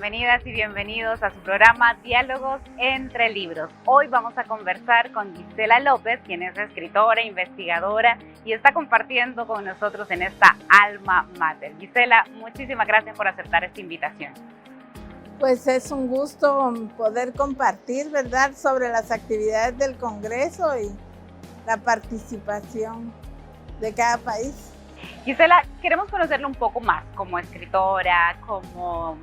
bienvenidas y bienvenidos a su programa Diálogos entre Libros. Hoy vamos a conversar con Gisela López, quien es escritora, investigadora y está compartiendo con nosotros en esta alma mater. Gisela, muchísimas gracias por aceptar esta invitación. Pues es un gusto poder compartir, ¿verdad?, sobre las actividades del Congreso y la participación de cada país. Gisela, queremos conocerla un poco más como escritora, como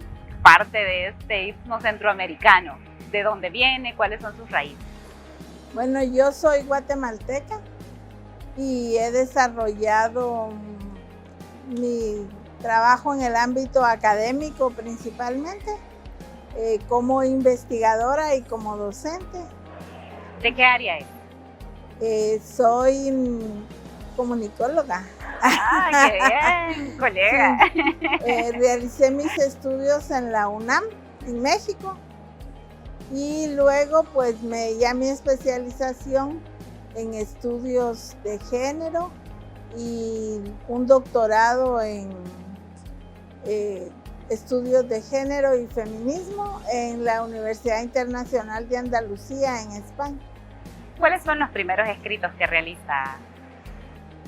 parte de este istmo centroamericano. ¿De dónde viene? ¿Cuáles son sus raíces? Bueno, yo soy guatemalteca y he desarrollado mi trabajo en el ámbito académico principalmente, como investigadora y como docente. ¿De qué área es? Soy comunicóloga. ¡Ah, qué bien, colega! Sí. Realicé mis estudios en la UNAM, en México, y luego pues ya mi especialización en estudios de género y un doctorado en estudios de género y feminismo en la Universidad Internacional de Andalucía, en España. ¿Cuáles son los primeros escritos que realiza?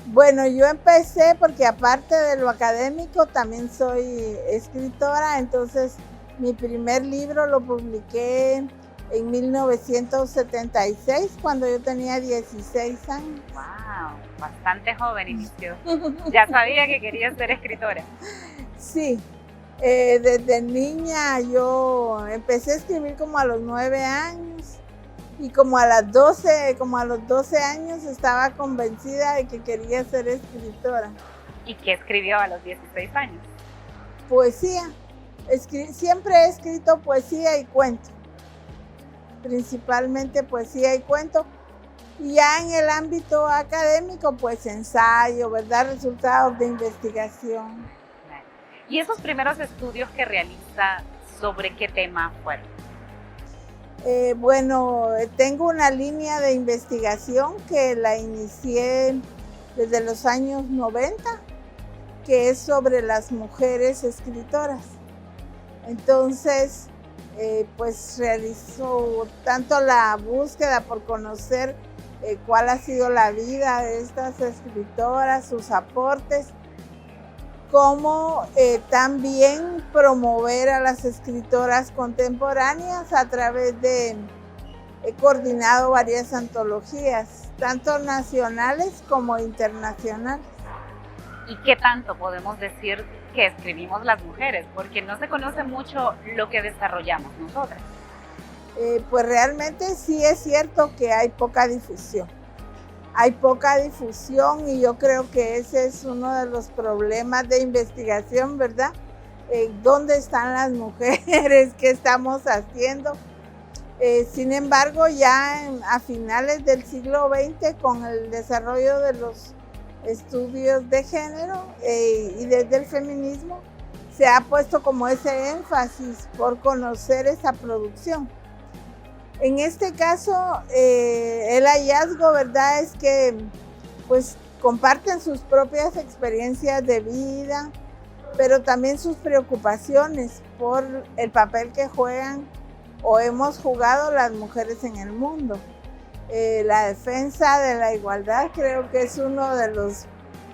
Bueno, yo empecé porque aparte de lo académico también soy escritora, entonces mi primer libro lo publiqué en 1976 cuando yo tenía 16 años. ¡Wow! Bastante joven inició. ¿Ya sabía que quería ser escritora? Sí, desde niña yo empecé a escribir como a los 9 años. Y como a los 12 años estaba convencida de que quería ser escritora. ¿Y qué escribió a los 16 años? Poesía. Siempre he escrito poesía y cuento. Principalmente poesía y cuento. Y ya en el ámbito académico, pues ensayo, ¿verdad? Resultados de investigación. ¿Y esos primeros estudios que realiza, sobre qué tema fueron? Bueno, tengo una línea de investigación que la inicié desde los años 90, que es sobre las mujeres escritoras. Entonces, pues realizo tanto la búsqueda por conocer cuál ha sido la vida de estas escritoras, sus aportes, como también promover a las escritoras contemporáneas a través de, he coordinado varias antologías, tanto nacionales como internacionales. ¿Y qué tanto podemos decir que escribimos las mujeres? Porque no se conoce mucho lo que desarrollamos nosotras. Pues realmente sí es cierto que hay poca difusión. Hay poca difusión y yo creo que ese es uno de los problemas de investigación, ¿verdad? ¿Dónde están las mujeres? ¿Qué estamos haciendo? Sin embargo, ya a finales del siglo XX, con el desarrollo de los estudios de género y desde el feminismo, se ha puesto como ese énfasis por conocer esa producción. En este caso, el hallazgo, ¿verdad?, es que pues comparten sus propias experiencias de vida, pero también sus preocupaciones por el papel que juegan o hemos jugado las mujeres en el mundo. La defensa de la igualdad creo que es uno de los...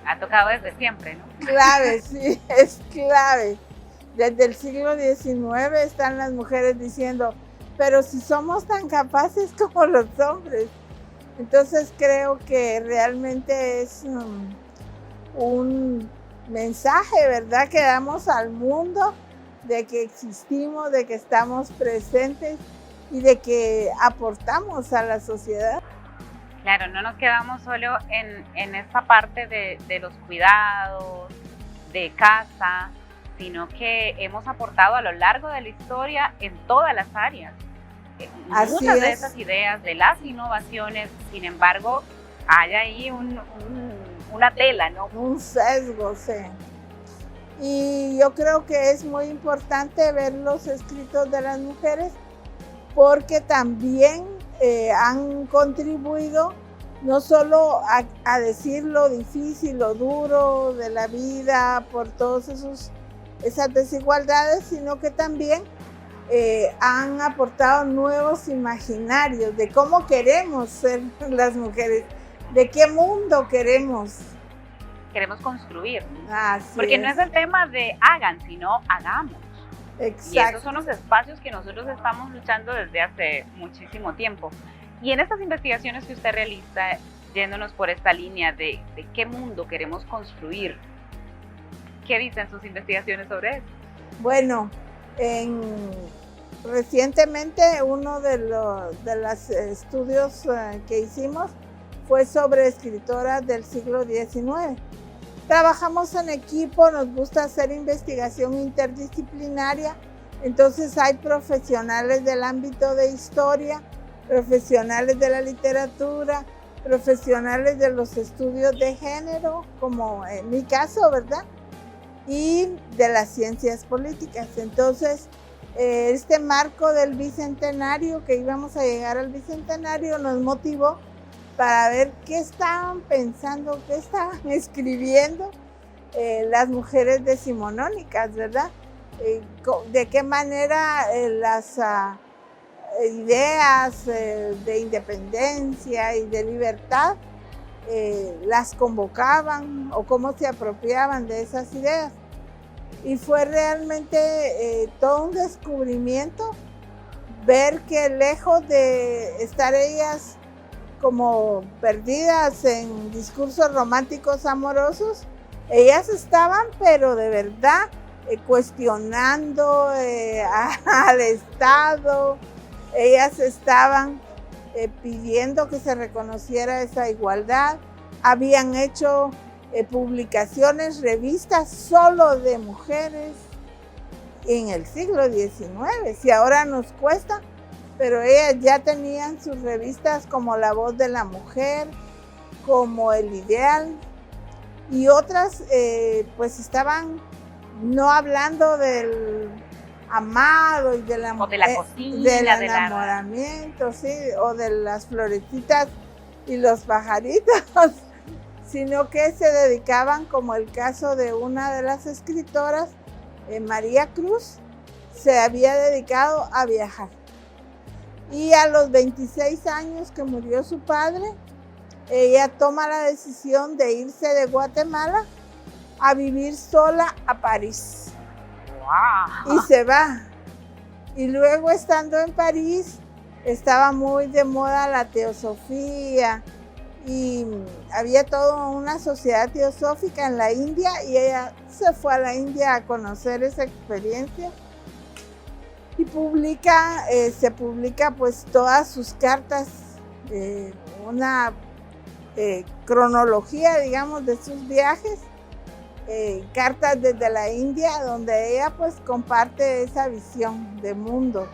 Ha tocado desde siempre, ¿no? Clave, sí, es clave. Desde el siglo XIX están las mujeres diciendo, pero si somos tan capaces como los hombres. Entonces creo que realmente es un mensaje, ¿verdad?, que damos al mundo de que existimos, de que estamos presentes y de que aportamos a la sociedad. Claro, no nos quedamos solo en esta parte de los cuidados, de casa, sino que hemos aportado a lo largo de la historia en todas las áreas. Muchas de esas ideas, de las innovaciones, sin embargo, hay ahí una tela, ¿no? Un sesgo, sí. Y yo creo que es muy importante ver los escritos de las mujeres porque también han contribuido no solo a decir lo difícil, lo duro de la vida por todas esas desigualdades, sino que también han aportado nuevos imaginarios de cómo queremos ser las mujeres, de qué mundo queremos construir. Así Porque es. no es el tema de hagan, sino hagamos. Exacto. Y esos son los espacios que nosotros estamos luchando desde hace muchísimo tiempo. Y en estas investigaciones que usted realiza, yéndonos por esta línea de qué mundo queremos construir, ¿qué dicen sus investigaciones sobre eso? Bueno, recientemente uno de los estudios que hicimos fue sobre escritoras del siglo XIX. Trabajamos en equipo, nos gusta hacer investigación interdisciplinaria, entonces hay profesionales del ámbito de historia, profesionales de la literatura, profesionales de los estudios de género, como en mi caso, ¿verdad? Y de las ciencias políticas. Entonces, este marco del bicentenario, que íbamos a llegar al bicentenario, nos motivó para ver qué estaban pensando, qué estaban escribiendo las mujeres decimonónicas, ¿verdad? De qué manera las ideas de independencia y de libertad las convocaban o cómo se apropiaban de esas ideas. Y fue realmente todo un descubrimiento ver que lejos de estar ellas como perdidas en discursos románticos amorosos, ellas estaban, pero de verdad, cuestionando al Estado. Ellas estaban pidiendo que se reconociera esa igualdad. Habían hecho publicaciones, revistas solo de mujeres en el siglo XIX. Si ahora nos cuesta, pero ellas ya tenían sus revistas como La Voz de la Mujer, como El Ideal, y otras pues estaban no hablando del amado y de la cocina, del enamoramiento, sí, o de las florecitas y los pajaritos, sino que se dedicaban, como el caso de una de las escritoras, María Cruz, se había dedicado a viajar. Y a los 26 años que murió su padre, ella toma la decisión de irse de Guatemala a vivir sola a París. ¡Wow! Y se va. Y luego, estando en París, estaba muy de moda la teosofía y había toda una sociedad teosófica en la India, y ella se fue a la India a conocer esa experiencia. Y se publica pues todas sus cartas, una cronología, digamos, de sus viajes, cartas desde la India, donde ella pues comparte esa visión de mundo.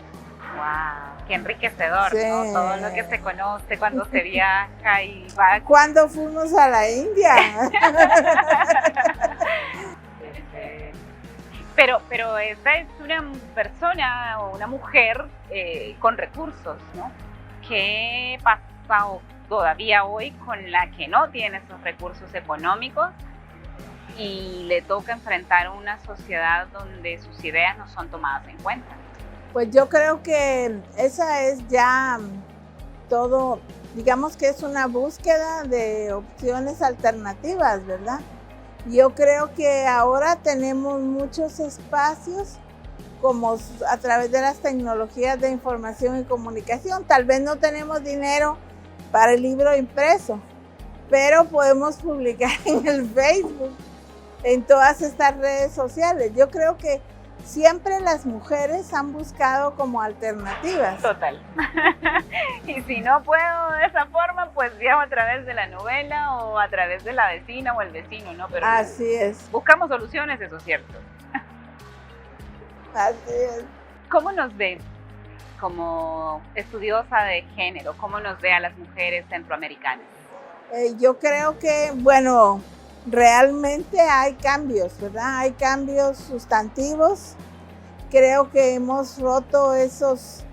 ¡Wow! ¡Qué enriquecedor! Sí. ¿No? Todo lo que se conoce cuando se viaja y va. ¿Cuándo fuimos a la India? Pero esta es una persona o una mujer con recursos, ¿no? ¿Qué pasa todavía hoy con la que no tiene esos recursos económicos y le toca enfrentar una sociedad donde sus ideas no son tomadas en cuenta? Pues yo creo que esa es ya todo, digamos que es una búsqueda de opciones alternativas, ¿verdad? Yo creo que ahora tenemos muchos espacios, como a través de las tecnologías de información y comunicación. Tal vez no tenemos dinero para el libro impreso, pero podemos publicar en el Facebook, en todas estas redes sociales. Yo creo que siempre las mujeres han buscado como alternativas. Total. Y si no puedo de esa forma, pues viajo a través de la novela o a través de la vecina o el vecino, ¿no? Pero así es. Buscamos soluciones, eso es cierto. Así es. ¿Cómo nos ve como estudiosa de género? ¿Cómo nos ve a las mujeres centroamericanas? Yo creo que, bueno, realmente hay cambios, ¿verdad? Hay cambios sustantivos. Creo que hemos roto esos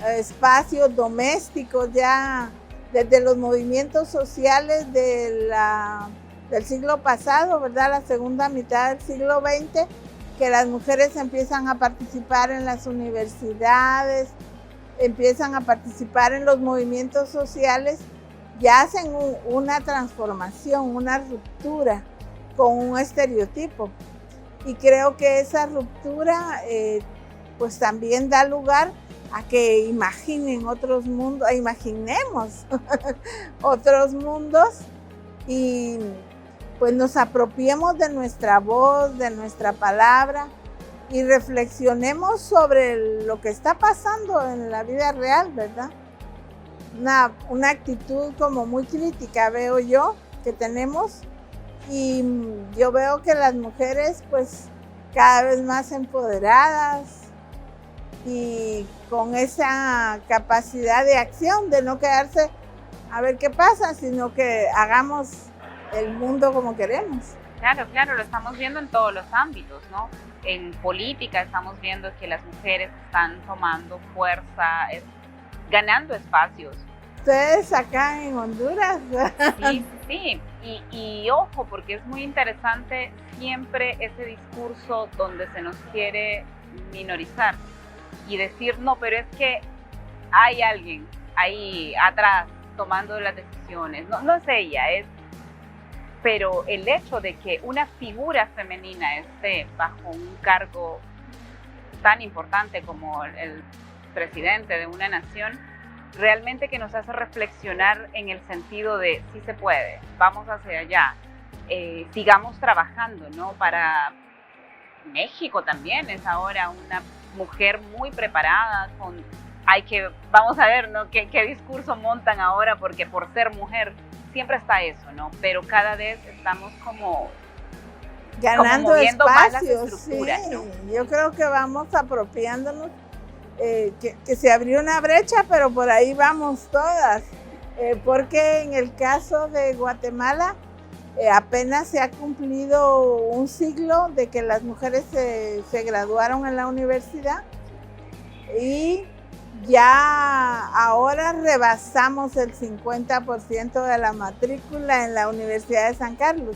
espacios domésticos ya desde los movimientos sociales del siglo pasado, ¿verdad? La segunda mitad del siglo XX. que las mujeres empiezan a participar en las universidades, empiezan a participar en los movimientos sociales, ya hacen una transformación, una ruptura con un estereotipo. Y creo que esa ruptura pues también da lugar a que imaginen otros mundos, imaginemos otros mundos y pues nos apropiemos de nuestra voz, de nuestra palabra y reflexionemos sobre lo que está pasando en la vida real, ¿verdad? Una actitud como muy crítica veo yo que tenemos y yo veo que las mujeres pues cada vez más empoderadas y con esa capacidad de acción, de no quedarse a ver qué pasa, sino que hagamos el mundo como queremos. Claro, claro, lo estamos viendo en todos los ámbitos, ¿no? En política estamos viendo que las mujeres están tomando fuerza, ganando espacios. Ustedes acá en Honduras. Sí, sí, y ojo, porque es muy interesante siempre ese discurso donde se nos quiere minorizar y decir, no, pero es que hay alguien ahí atrás tomando las decisiones, no es ella, pero el hecho de que una figura femenina esté bajo un cargo tan importante como el presidente de una nación, realmente que nos hace reflexionar en el sentido de sí se puede, vamos hacia allá, sigamos trabajando, ¿no? Para México también es ahora una mujer muy preparada, vamos a ver, ¿no? ¿Qué discurso montan ahora? Porque por ser mujer siempre está eso, ¿no? Pero cada vez estamos como ganando moviendo más las espacios, estructuras, sí. ¿no? Yo creo que vamos apropiándonos, que se abrió una brecha, pero por ahí vamos todas, porque en el caso de Guatemala apenas se ha cumplido un siglo de que las mujeres se graduaron en la universidad y ya ahora rebasamos el 50% de la matrícula en la Universidad de San Carlos.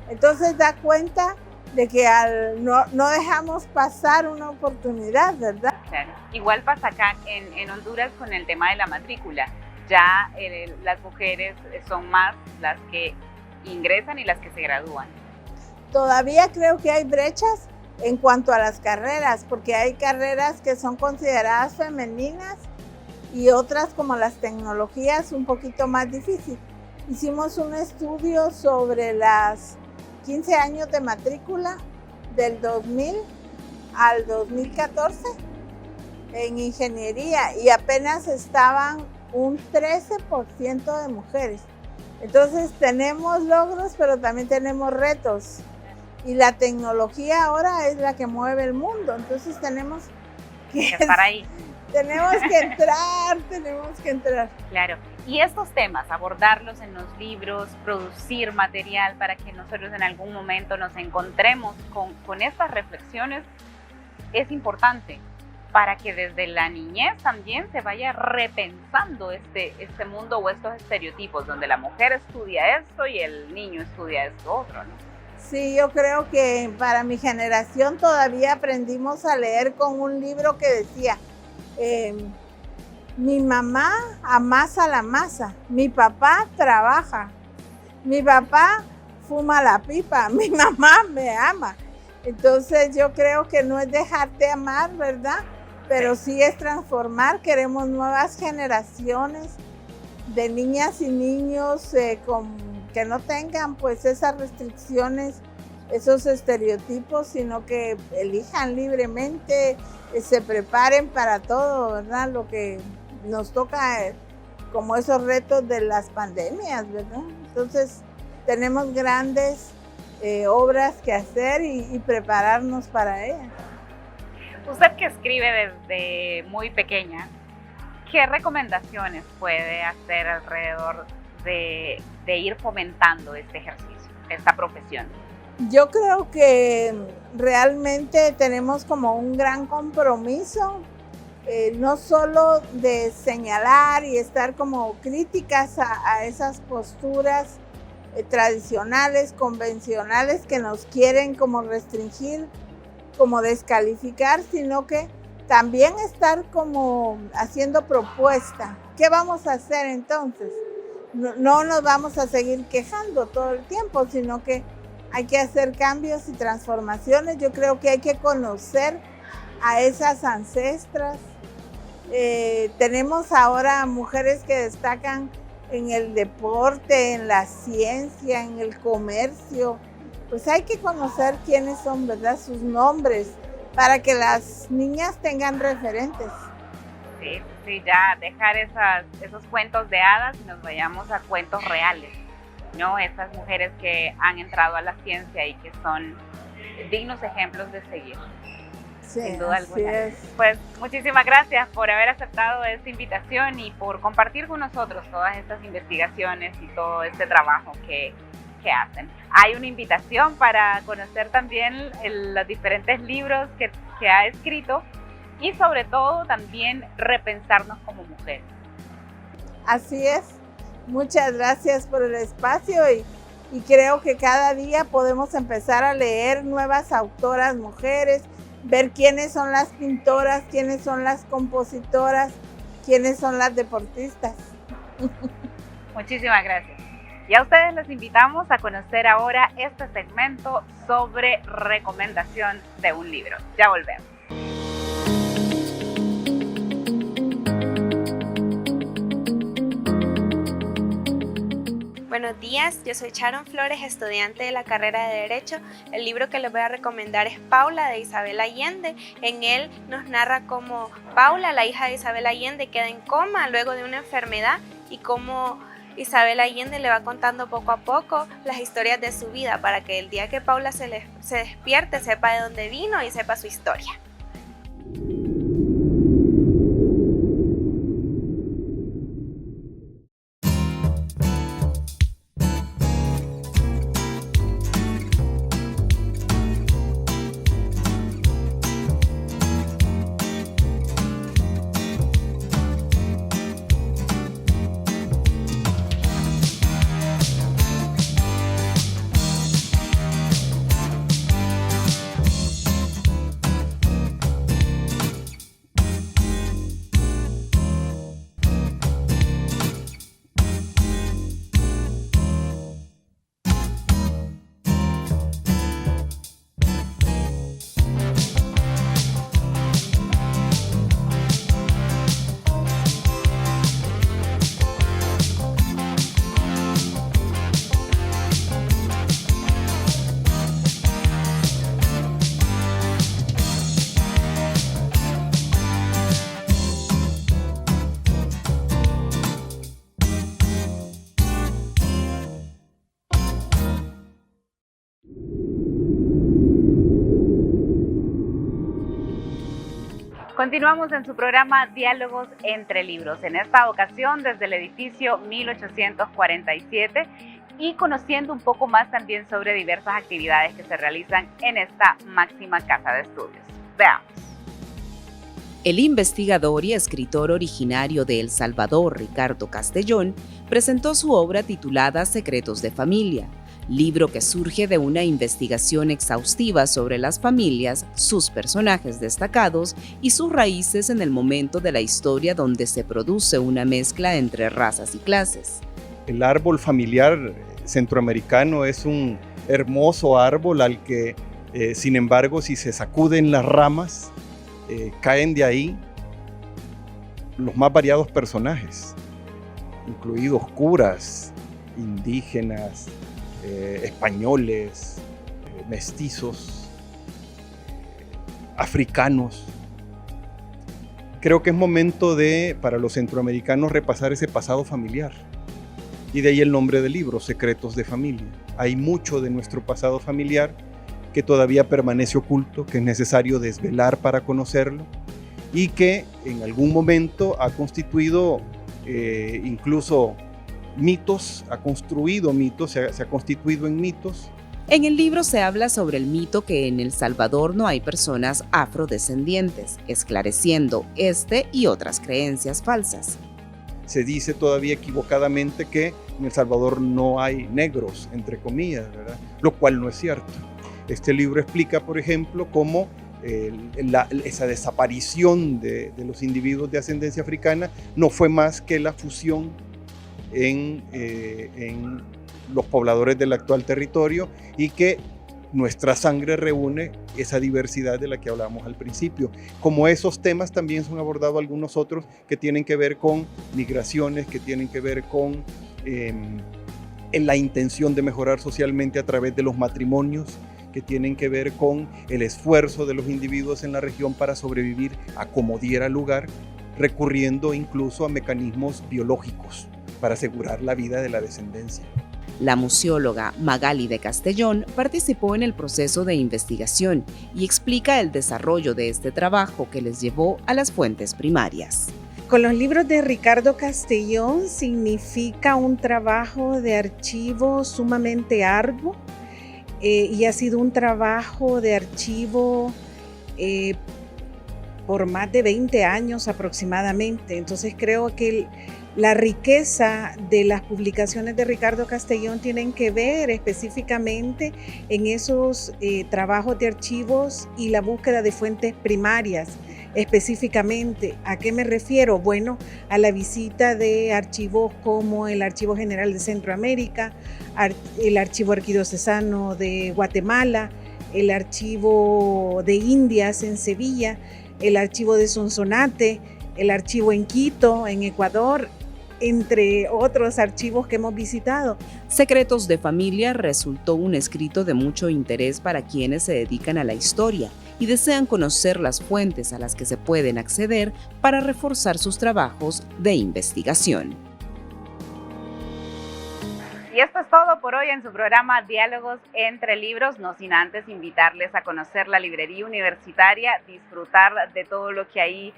Entonces da cuenta de que no dejamos pasar una oportunidad, ¿verdad? Claro. Igual pasa acá en Honduras con el tema de la matrícula. Ya las mujeres son más las que ingresan y las que se gradúan. Todavía creo que hay brechas en cuanto a las carreras, porque hay carreras que son consideradas femeninas y otras como las tecnologías un poquito más difícil. Hicimos un estudio sobre las 15 años de matrícula del 2000 al 2014 en ingeniería y apenas estaban un 13% de mujeres. Entonces tenemos logros, pero también tenemos retos. Y la tecnología ahora es la que mueve el mundo, entonces tenemos que estar ahí. Tenemos que entrar. Claro, y estos temas, abordarlos en los libros, producir material para que nosotros en algún momento nos encontremos con estas reflexiones, es importante para que desde la niñez también se vaya repensando este mundo o estos estereotipos donde la mujer estudia esto y el niño estudia esto otro, ¿no? Sí, yo creo que para mi generación todavía aprendimos a leer con un libro que decía, mi mamá amasa la masa, mi papá trabaja, mi papá fuma la pipa, mi mamá me ama. Entonces yo creo que no es dejarte amar, ¿verdad? Pero sí es transformar, queremos nuevas generaciones de niñas y niños que no tengan pues esas restricciones, esos estereotipos, sino que elijan libremente, se preparen para todo, ¿verdad? Lo que nos toca como esos retos de las pandemias, ¿verdad? Entonces tenemos grandes obras que hacer y prepararnos para ellas. Usted que escribe desde muy pequeña, ¿qué recomendaciones puede hacer alrededor de ir fomentando este ejercicio, esta profesión? Yo creo que realmente tenemos como un gran compromiso, no solo de señalar y estar como críticas a esas posturas tradicionales, convencionales que nos quieren como restringir como descalificar, sino que también estar como haciendo propuesta. ¿Qué vamos a hacer entonces? No nos vamos a seguir quejando todo el tiempo, sino que hay que hacer cambios y transformaciones. Yo creo que hay que conocer a esas ancestras. Tenemos ahora mujeres que destacan en el deporte, en la ciencia, en el comercio. Pues hay que conocer quiénes son, ¿verdad? Sus nombres, para que las niñas tengan referentes. Sí, ya dejar esos cuentos de hadas y nos vayamos a cuentos reales, ¿no? Esas mujeres que han entrado a la ciencia y que son dignos ejemplos de seguir. Sí, sin duda alguna. Es. Pues muchísimas gracias por haber aceptado esta invitación y por compartir con nosotros todas estas investigaciones y todo este trabajo que hacen. Hay una invitación para conocer también los diferentes libros que ha escrito y sobre todo también repensarnos como mujeres. Así es. Muchas gracias por el espacio y creo que cada día podemos empezar a leer nuevas autoras mujeres, ver quiénes son las pintoras, quiénes son las compositoras, quiénes son las deportistas. Muchísimas gracias. Y a ustedes les invitamos a conocer ahora este segmento sobre recomendación de un libro. Ya volvemos. Buenos días, yo soy Sharon Flores, estudiante de la carrera de Derecho. El libro que les voy a recomendar es Paula, de Isabel Allende. En él nos narra cómo Paula, la hija de Isabel Allende, queda en coma luego de una enfermedad y cómo Isabel Allende le va contando poco a poco las historias de su vida para que el día que Paula se despierte sepa de dónde vino y sepa su historia. Continuamos en su programa Diálogos entre Libros, en esta ocasión desde el edificio 1847 y conociendo un poco más también sobre diversas actividades que se realizan en esta máxima casa de estudios. Veamos. El investigador y escritor originario de El Salvador, Ricardo Castellón, presentó su obra titulada Secretos de Familia, libro que surge de una investigación exhaustiva sobre las familias, sus personajes destacados y sus raíces en el momento de la historia donde se produce una mezcla entre razas y clases. El árbol familiar centroamericano es un hermoso árbol al que, sin embargo, si se sacuden las ramas, caen de ahí los más variados personajes, incluidos curas, indígenas, españoles, mestizos, africanos. Creo que es momento para los centroamericanos repasar ese pasado familiar. Y de ahí el nombre del libro, Secretos de Familia. Hay mucho de nuestro pasado familiar que todavía permanece oculto, que es necesario desvelar para conocerlo y que en algún momento ha constituido incluso mitos, ha construido mitos, se ha constituido en mitos. En el libro se habla sobre el mito que en El Salvador no hay personas afrodescendientes, esclareciendo este y otras creencias falsas. Se dice todavía equivocadamente que en El Salvador no hay negros, entre comillas, ¿verdad? Lo cual no es cierto. Este libro explica, por ejemplo, cómo esa desaparición de los individuos de ascendencia africana no fue más que la fusión en los pobladores del actual territorio, y que nuestra sangre reúne esa diversidad de la que hablábamos al principio. Como esos temas también son abordados algunos otros que tienen que ver con migraciones, que tienen que ver con en la intención de mejorar socialmente a través de los matrimonios, que tienen que ver con el esfuerzo de los individuos en la región para sobrevivir a como diera lugar, recurriendo incluso a mecanismos biológicos para asegurar la vida de la descendencia. La museóloga Magali de Castellón participó en el proceso de investigación y explica el desarrollo de este trabajo que les llevó a las fuentes primarias. Con los libros de Ricardo Castellón significa un trabajo de archivo sumamente arduo y ha sido un trabajo de archivo por más de 20 años aproximadamente. Entonces creo que la riqueza de las publicaciones de Ricardo Castellón tienen que ver específicamente en esos trabajos de archivos y la búsqueda de fuentes primarias. Específicamente, ¿a qué me refiero? Bueno, a la visita de archivos como el Archivo General de Centroamérica, el Archivo Arquidiocesano de Guatemala, el Archivo de Indias en Sevilla, el Archivo de Sonsonate, el Archivo en Quito, en Ecuador, entre otros archivos que hemos visitado. Secretos de Familia resultó un escrito de mucho interés para quienes se dedican a la historia y desean conocer las fuentes a las que se pueden acceder para reforzar sus trabajos de investigación. Y esto es todo por hoy en su programa Diálogos entre Libros, no sin antes invitarles a conocer la librería universitaria, disfrutar de todo lo que ahí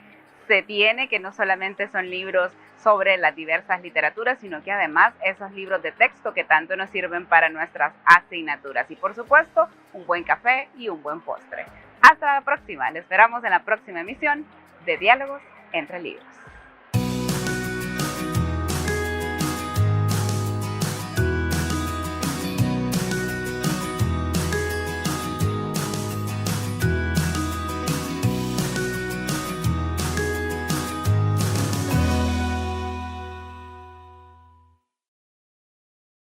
se tiene, que no solamente son libros sobre las diversas literaturas, sino que además esos libros de texto que tanto nos sirven para nuestras asignaturas. Y por supuesto, un buen café y un buen postre. Hasta la próxima, les esperamos en la próxima emisión de Diálogos entre Libros.